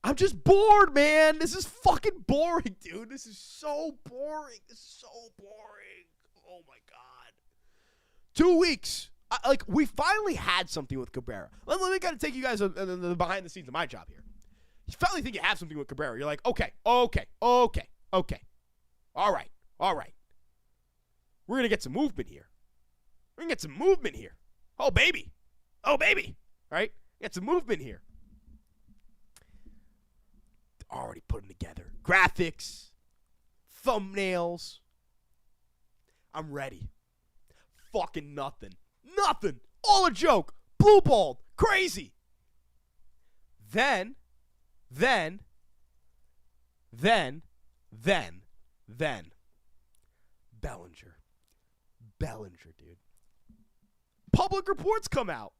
I'm just bored, man. This is fucking boring, dude. This is so boring. Oh, my God. 2 weeks. We finally had something with Cabrera. Let me kind of take you guys the behind the scenes of my job here. You finally think you have something with Cabrera. You're like, okay. All right. we're going to get some movement here. We're going to get some movement here. Oh, baby. Oh, baby. Right? Get some movement here. Already putting together graphics, thumbnails. I'm ready. Fucking nothing. Nothing. All a joke. Blue balled. Crazy. Then, Bellinger, dude. Public reports come out.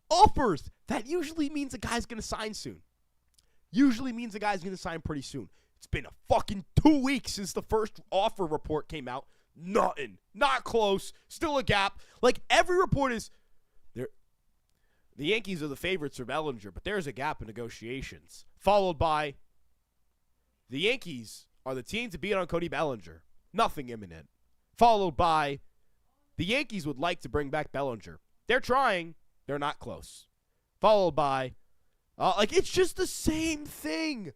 Offers. That usually means a guy's going to sign soon. Usually means a guy's going to sign pretty soon. It's been a fucking 2 weeks since the first offer report came out. Nothing. Not close. Still a gap. Like, every report is, the Yankees are the favorites for Bellinger, but there's a gap in negotiations. Followed by, the Yankees are the team to beat on Cody Bellinger. Nothing imminent. Followed by, the Yankees would like to bring back Bellinger. They're trying. They're not close. Followed by, it's just the same thing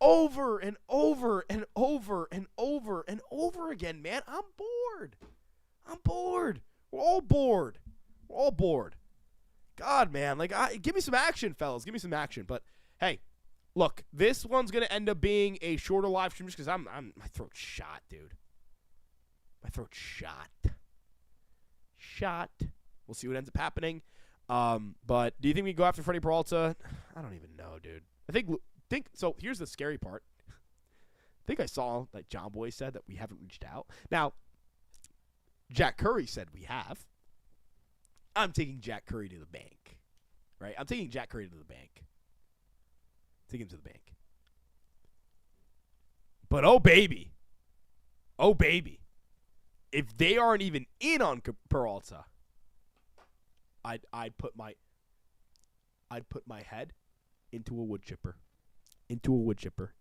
over and over and over and over and over again, man. I'm bored. We're all bored. God, man. Give me some action, fellas. Give me some action. But, hey, look, this one's going to end up being a shorter live stream just because my throat's shot, dude. My throat's shot. We'll see what ends up happening. But do you think we go after Freddy Peralta? I don't even know, dude. I think so. Here's the scary part. I think I saw that John Boy said that we haven't reached out. Now, Jack Curry said we have. I'm taking Jack Curry to the bank, right? I'm taking Jack Curry to the bank. Take him to the bank. But oh baby, if they aren't even in on Peralta, I'd put my head into a wood chipper,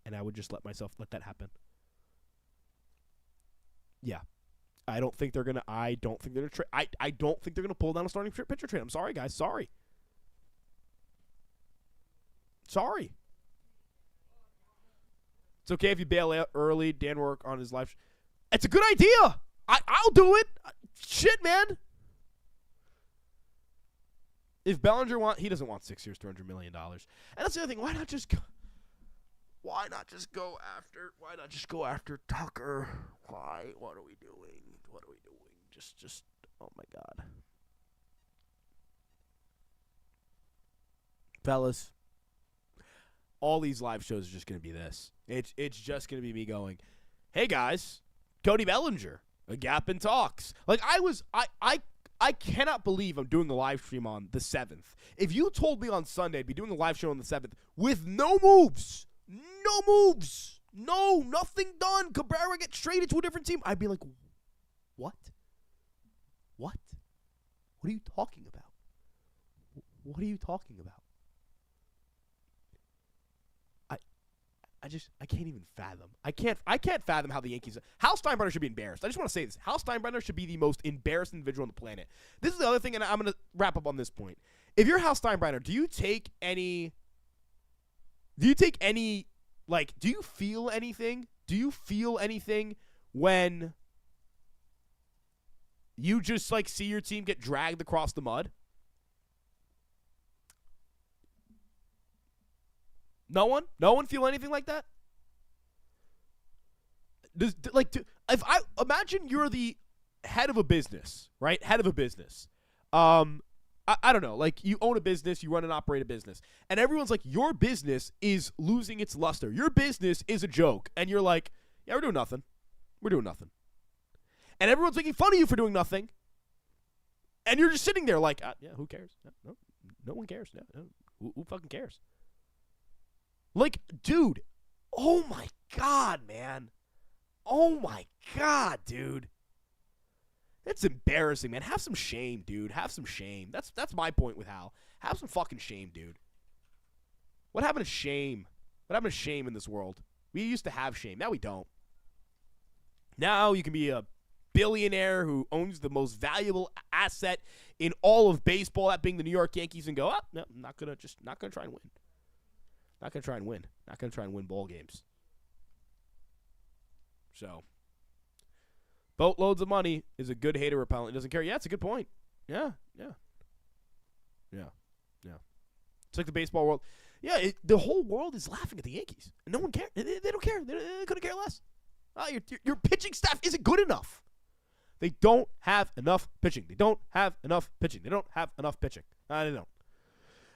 and I would just let that happen. Yeah. I don't think they're gonna pull down a starting pitcher trade. I'm sorry, guys. Sorry. It's okay if you bail out early. Dan Rourke on his live. It's a good idea. I'll do it. Shit, man. If Bellinger he doesn't want 6 years, $200 million. And that's the other thing. Why not just go after Tucker? Why? What are we doing? Just oh my God. Fellas, all these live shows are just going to be this. It's just going to be me going, hey guys, Cody Bellinger, a gap in talks. Like I cannot believe I'm doing the live stream on the 7th. If you told me on Sunday I'd be doing a live show on the 7th with no moves, nothing done, Cabrera gets traded to a different team, I'd be like, what? What are you talking about? I can't even fathom. I can't fathom how the Yankees. Hal Steinbrenner should be embarrassed. I just want to say this. Hal Steinbrenner should be the most embarrassed individual on the planet. This is the other thing, and I'm going to wrap up on this point. If you're Hal Steinbrenner, do you feel anything? Do you feel anything when you just see your team get dragged across the mud? No one feel anything like that? If I imagine you're the head of a business, right? Head of a business. I don't know. You own a business, you run and operate a business, and everyone's like, your business is losing its luster. Your business is a joke, and you're like, yeah, we're doing nothing. And everyone's making fun of you for doing nothing, and you're just sitting there like, yeah, who cares? No one cares. No. Who fucking cares? Dude, oh my God, man. Oh my God, dude. It's embarrassing, man. Have some shame, dude. Have some shame. That's my point with Hal. Have some fucking shame, dude. What happened to shame? What happened to shame in this world? We used to have shame. Now we don't. Now you can be a billionaire who owns the most valuable asset in all of baseball, that being the New York Yankees, and go, no, I'm not gonna try and win. Not going to try and win. Not going to try and win ball games. So, Boatloads of money is a good hater repellent. It doesn't care. Yeah, it's a good point. Yeah. It's like the baseball world. Yeah, the whole world is laughing at the Yankees. No one cares. They don't care. They couldn't care less. Your pitching staff isn't good enough. They don't have enough pitching. They don't have enough pitching. They don't.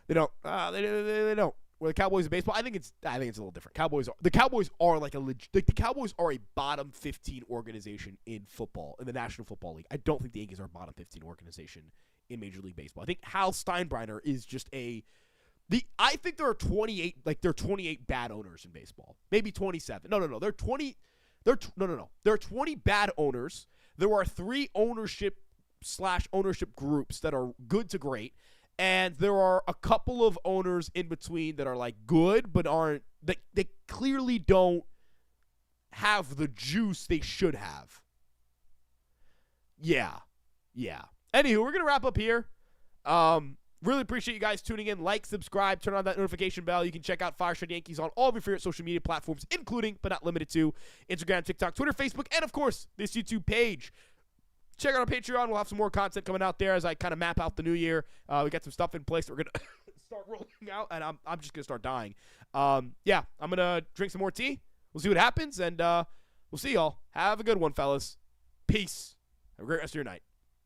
They don't. They don't. Where the Cowboys in baseball, I think it's a little different. The Cowboys are like the Cowboys are a bottom 15 organization in football, in the National Football League. I don't think the Yankees are a bottom 15 organization in Major League Baseball. I think Hal Steinbrenner is just I think there are 28 bad owners in baseball. Maybe 27. No. There are 20 bad owners. There are 3 ownership groups that are good to great. And there are a couple of owners in between that are like good, but aren't. They clearly don't have the juice they should have. Yeah. Anywho, we're gonna wrap up here. Really appreciate you guys tuning in. Like, subscribe, turn on that notification bell. You can check out Fireside Yankees on all of your favorite social media platforms, including but not limited to Instagram, TikTok, Twitter, Facebook, and of course this YouTube page. Check out our Patreon. We'll have some more content coming out there as I kind of map out the new year. We got some stuff in place that we're going to start rolling out, and I'm just going to start dying. I'm going to drink some more tea. We'll see what happens, and we'll see y'all. Have a good one, fellas. Peace. Have a great rest of your night.